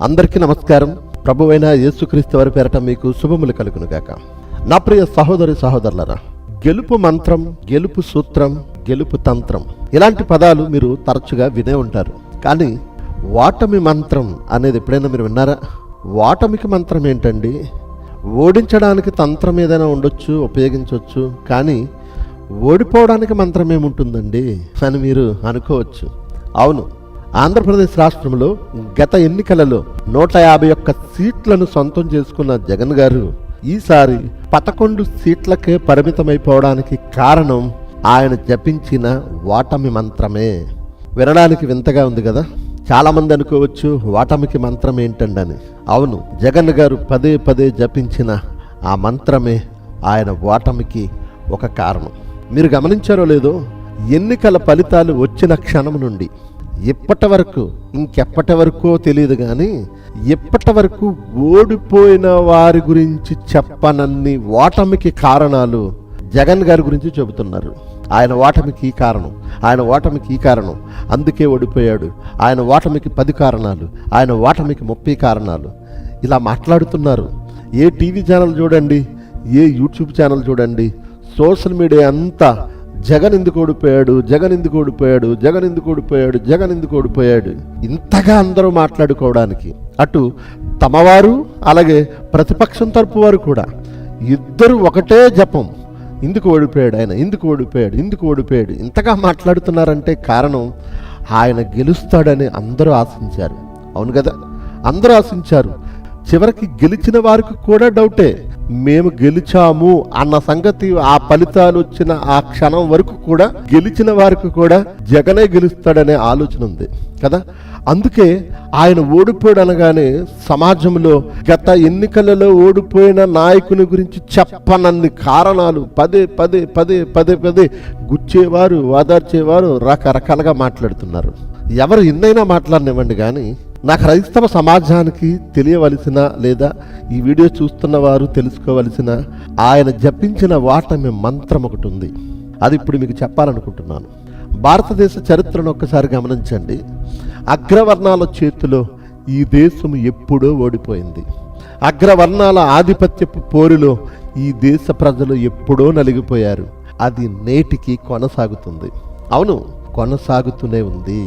అందరికీ నమస్కారం. ప్రభువైన యేసుక్రీస్తు వారి పేరట మీకు శుభములు కలుగునుగాక. నా ప్రియ సహోదరి సహోదరులారా, గెలుపు మంత్రం, గెలుపు సూత్రం, గెలుపు తంత్రం ఇలాంటి పదాలు మీరు తరచుగా వినే ఉంటారు. కానీ ఓటమి మంత్రం అనేది ఎప్పుడైనా మీరు విన్నారా? ఓటమికి మంత్రం ఏంటండి? ఓడించడానికి తంత్రం ఏదైనా ఉండొచ్చు, ఉపయోగించవచ్చు, కానీ ఓడిపోవడానికి మంత్రం ఏముంటుందండి అని మీరు అనుకోవచ్చు. అవును, ఆంధ్రప్రదేశ్ రాష్ట్రంలో గత ఎన్నికలలో 151 సీట్లను సొంతం చేసుకున్న జగన్ గారు ఈసారి 11 సీట్లకే పరిమితమైపోవడానికి కారణం ఆయన జపించిన ఓటమి మంత్రమే. వినడానికి వింతగా ఉంది కదా. చాలా మంది అనుకోవచ్చు, ఓటమికి మంత్రం ఏంటండని. అవును, జగన్ గారు పదే పదే జపించిన ఆ మంత్రమే ఆయన ఓటమికి ఒక కారణం. మీరు గమనించారో లేదో, ఎన్నికల ఫలితాలు వచ్చిన క్షణం నుండి ఇప్పటి వరకు, ఇంకెప్పటి వరకో తెలియదు కానీ ఇప్పటి వరకు ఓడిపోయిన వారి గురించి చెప్పనన్ని ఓటమికి కారణాలు జగన్ గారి గురించి చెబుతున్నారు. ఆయన ఓటమికి ఈ కారణం, ఆయన ఓటమికి ఈ కారణం, అందుకే ఓడిపోయాడు, ఆయన ఓటమికి 10 కారణాలు, ఆయన ఓటమికి 30 కారణాలు, ఇలా మాట్లాడుతున్నారు. ఏ టీవీ ఛానల్ చూడండి, ఏ యూట్యూబ్ ఛానల్ చూడండి, సోషల్ మీడియా అంతా జగన్ ఎందుకు ఓడిపోయాడు, జగన్ ఎందుకు ఓడిపోయాడు, జగన్ ఎందుకు ఓడిపోయాడు, జగన్ ఎందుకు ఓడిపోయాడు, ఇంతగా అందరూ మాట్లాడుకోవడానికి. అటు తమవారు అలాగే ప్రతిపక్షం తరపు వారు కూడా ఇద్దరు ఒకటే జపం, ఎందుకు ఓడిపోయాడు ఆయన, ఎందుకు ఓడిపోయాడు, ఎందుకు ఓడిపోయాడు, ఇంతగా మాట్లాడుతున్నారంటే కారణం ఆయన గెలుస్తాడని అందరూ ఆశించారు. అవును కదా, అందరూ ఆశించారు. చివరికి గెలిచిన వారికి కూడా డౌటే, మేము గెలిచాము అన్న సంగతి. ఆ ఫలితాలు వచ్చిన ఆ క్షణం వరకు కూడా గెలిచిన వారికి కూడా జగనే గెలుస్తాడనే ఆలోచన ఉంది కదా. అందుకే ఆయన ఓడిపోయాడు అనగానే సమాజంలో గత ఎన్నికలలో ఓడిపోయిన నాయకుని గురించి చెప్పనన్ని కారణాలు పదే పదే పదే పదే పదే గుచ్చేవారు, ఓదార్చేవారు రకరకాలుగా మాట్లాడుతున్నారు. ఎవరు ఎన్నైనా మాట్లాడనివ్వండి, కానీ నా క్రైస్తవ సమాజానికి తెలియవలసిన, లేదా ఈ వీడియో చూస్తున్న వారు తెలుసుకోవలసిన ఆయన జపించిన ఓటమి మంత్రం ఒకటి ఉంది. అది ఇప్పుడు మీకు చెప్పాలనుకుంటున్నాను. భారతదేశ చరిత్రను ఒక్కసారి గమనించండి. అగ్రవర్ణాల చేతిలో ఈ దేశం ఎప్పుడో ఓడిపోయింది. అగ్రవర్ణాల ఆధిపత్యపు పోరులో ఈ దేశ ప్రజలు ఎప్పుడో నలిగిపోయారు. అది నేటికి కొనసాగుతుంది. అవును, కొనసాగుతూనే ఉంది.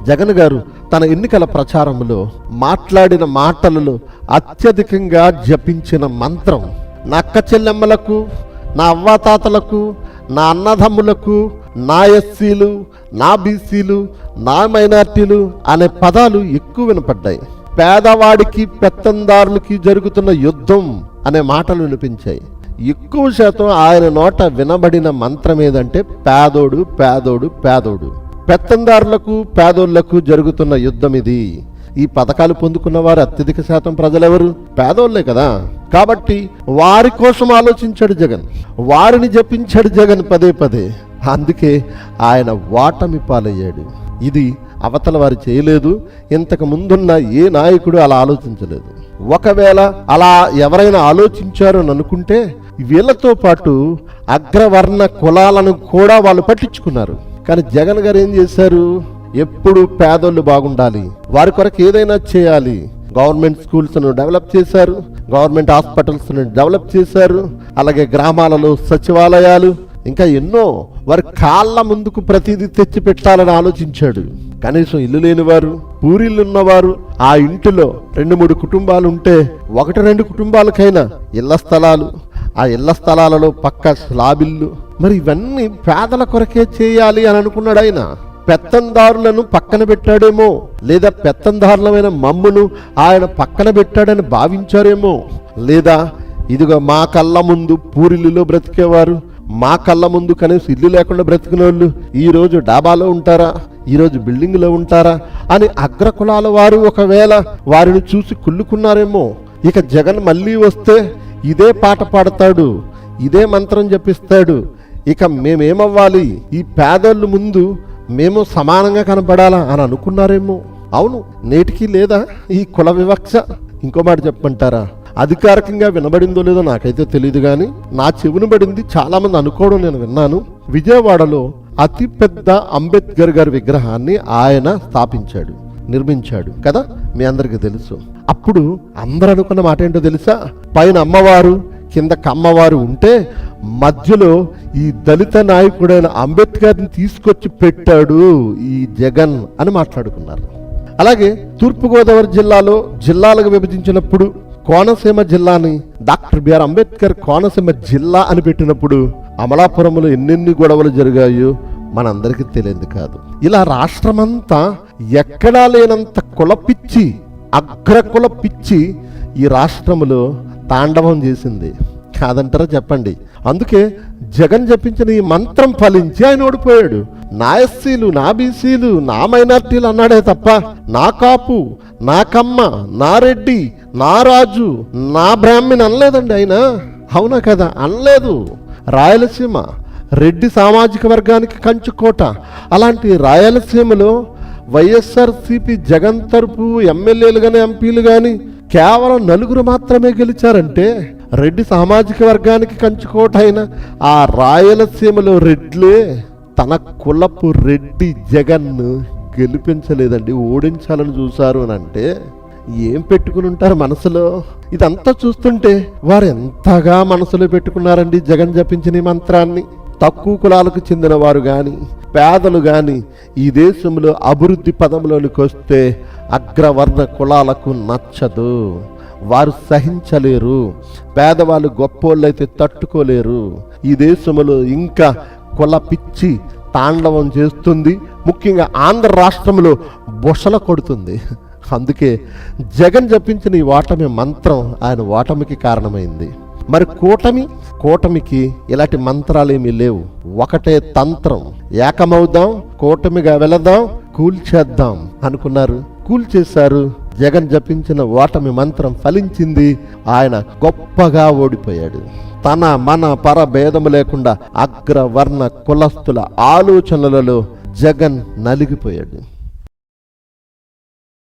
జగన్ గారు తన ఎన్నికల ప్రచారంలో మాట్లాడిన మాటలలో అత్యధికంగా జపించిన మంత్రం నా అక్క చెల్లెమ్మలకు, నా అవ్వాతాతలకు, నా అన్నదమ్ములకు, నా ఎస్సీలు, నా బీసీలు, నా మైనార్టీలు అనే పదాలు ఎక్కువ వినపడ్డాయి. పేదవాడికి పెత్తందారులకి జరుగుతున్న యుద్ధం అనే మాటలు వినిపించాయి. ఎక్కువ శాతం ఆయన నోట వినబడిన మంత్రం ఏదంటే పేదోడు, పేదోడు, పేదోడు. పెత్తందారులకు, పేదోళ్లకు జరుగుతున్న యుద్ధం ఇది. ఈ పథకాలు పొందుకున్న వారు అత్యధిక శాతం ప్రజలెవరు? పేదోళ్లే కదా. కాబట్టి వారి కోసం ఆలోచించాడు జగన్, వారిని జపించాడు జగన్ పదే పదే. అందుకే ఆయన ఓటమి పాలయ్యాడు. ఇది అవతల వారు చేయలేదు. ఇంతకు ముందున్న ఏ నాయకుడు అలా ఆలోచించలేదు. ఒకవేళ అలా ఎవరైనా ఆలోచించారు అని అనుకుంటే వీళ్ళతో పాటు అగ్రవర్ణ కులాలను కూడా వాళ్ళు పట్టించుకున్నారు. కానీ జగన్ గారు ఏం చేశారు? ఎప్పుడు పేదోళ్ళు బాగుండాలి, వారి కొరకు ఏదైనా చేయాలి. గవర్నమెంట్ స్కూల్స్ను డెవలప్ చేశారు, గవర్నమెంట్ హాస్పిటల్స్ను డెవలప్ చేశారు, అలాగే గ్రామాలలో సచివాలయాలు, ఇంకా ఎన్నో. వారి కాళ్ళ ముందుకు ప్రతిదీ తెచ్చి పెట్టాలని ఆలోచించాడు. కనీసం ఇల్లు లేనివారు, పూరిల్లు ఉన్నవారు, ఆ ఇంటిలో 2-3 కుటుంబాలు ఉంటే 1-2 కుటుంబాలకైనా ఇళ్ల స్థలాలు, ఆ ఇళ్ల స్థలాలలో పక్క స్లాబిల్లు, మరి ఇవన్నీ పేదల కొరకే చేయాలి అని అనుకున్నాడు ఆయన. పెత్తందారులను పక్కన పెట్టాడేమో, లేదా పెత్తందారులమైన మమ్మును ఆయన పక్కన పెట్టాడని భావించారేమో, లేదా ఇదిగో మా కళ్ళ ముందు పూరిల్లులో బ్రతికేవారు, మా కళ్ళ ముందు కనీసం ఇల్లు లేకుండా బ్రతికిన వాళ్ళు ఈరోజు డాబాలో ఉంటారా, ఈరోజు బిల్డింగ్లో ఉంటారా అని అగ్రకులాల వారు ఒకవేళ వారిని చూసి కుళ్ళుకున్నారేమో. ఇక జగన్ మళ్ళీ వస్తే ఇదే పాట పాడతాడు, ఇదే మంత్రం జపిస్తాడు, ఇక మేమేమవ్వాలి, ఈ పేదోళ్ళు ముందు మేము సమానంగా కనపడాలా అని అనుకున్నారేమో. అవును, నేటికి లేదా ఈ కుల వివక్ష? ఇంకో మాట చెప్పమంటారా? అధికారికంగా వినబడిందో లేదో నాకైతే తెలియదు, కానీ నా చెవును పడింది. చాలా మంది అనుకోవడం నేను విన్నాను. విజయవాడలో అతిపెద్ద అంబేద్కర్ గారి విగ్రహాన్ని ఆయన స్థాపించాడు. నిర్మించాడు కదా, మీ అందరికీ తెలుసు. అప్పుడు అందరూ అనుకున్న మాట ఏంటో తెలుసా? పైన అమ్మవారు కింద కమ్మవారు ఉంటే మధ్యలో ఈ దళిత నాయకుడైన అంబేద్కర్ని తీసుకొచ్చి పెట్టాడు ఈ జగన్ అని మాట్లాడుకున్నారు. అలాగే తూర్పుగోదావరి జిల్లాలో జిల్లాలకు విభజించినప్పుడు కోనసీమ జిల్లాని డాక్టర్ బిఆర్ అంబేద్కర్ కోనసీమ జిల్లా అని పెట్టినప్పుడు అమలాపురంలో ఎన్నెన్ని గొడవలు జరిగాయో మనందరికీ తెలియదు కాదు. ఇలా రాష్ట్రమంతా ఎక్కడా లేనంత కులపిచ్చి, అగ్రకుల పిచ్చి ఈ రాష్ట్రంలో తాండవం చేసింది కాదంటారా చెప్పండి. అందుకే జగన్ జపించిన ఈ మంత్రం ఫలించి ఆయన ఓడిపోయాడు. నా ఎస్సీలు, నా బీసీలు, నా మైనార్టీలు అన్నాడే తప్ప నా కాపు, నా కమ్మ, నా రెడ్డి, నా రాజు, నా బ్రాహ్మణ్ అనలేదండి ఆయన. అవునా కదా? అనలేదు. రాయలసీమ రెడ్డి సామాజిక వర్గానికి కంచుకోట. అలాంటి రాయలసీమలో వైఎస్ఆర్సీపీ జగన్ తరపు ఎమ్మెల్యేలు కానీ ఎంపీలు కానీ కేవలం 4 మాత్రమే గెలిచారంటే రెడ్డి సామాజిక వర్గానికి కంచుకోట అయిన ఆ రాయలసీమలో రెడ్లే తన కులపు రెడ్డి జగన్ గెలిపించలేదండి, ఓడించాలని చూశారు అని అంటే ఏం పెట్టుకుని ఉంటారు మనసులో? ఇదంతా చూస్తుంటే వారు ఎంతగా మనసులో పెట్టుకున్నారండి జగన్ జపించిన ఈ మంత్రాన్ని. తక్కువ కులాలకు చెందిన వారు కానీ పేదలు కానీ ఈ దేశంలో అభివృద్ధి పదంలోనికి వస్తే అగ్రవర్ణ కులాలకు నచ్చదు, వారు సహించలేరు. పేదవాళ్ళు గొప్పోళ్ళైతే తట్టుకోలేరు. ఈ దేశంలో ఇంకా కుల పిచ్చి తాండవం చేస్తుంది. ముఖ్యంగా ఆంధ్ర రాష్ట్రంలో బొసల కొడుతుంది. అందుకే జగన్ జపించిన ఈ ఓటమి మంత్రం ఆయన ఓటమికి కారణమైంది. మరి కూటమికి ఇలాంటి మంత్రాలేమీ లేవు. ఒకటే తంత్రం. ఏకమవుదాం, కూటమిగా వెళదాం, కూల్చేద్దాం అనుకున్నారు, కూల్చేశారు. జగన్ జపించిన ఓటమి మంత్రం ఫలించింది. ఆయన గొప్పగా ఓడిపోయాడు. తన మన పర భేదము లేకుండా అగ్రవర్ణ కులస్తుల ఆలోచనలలో జగన్ నలిగిపోయాడు.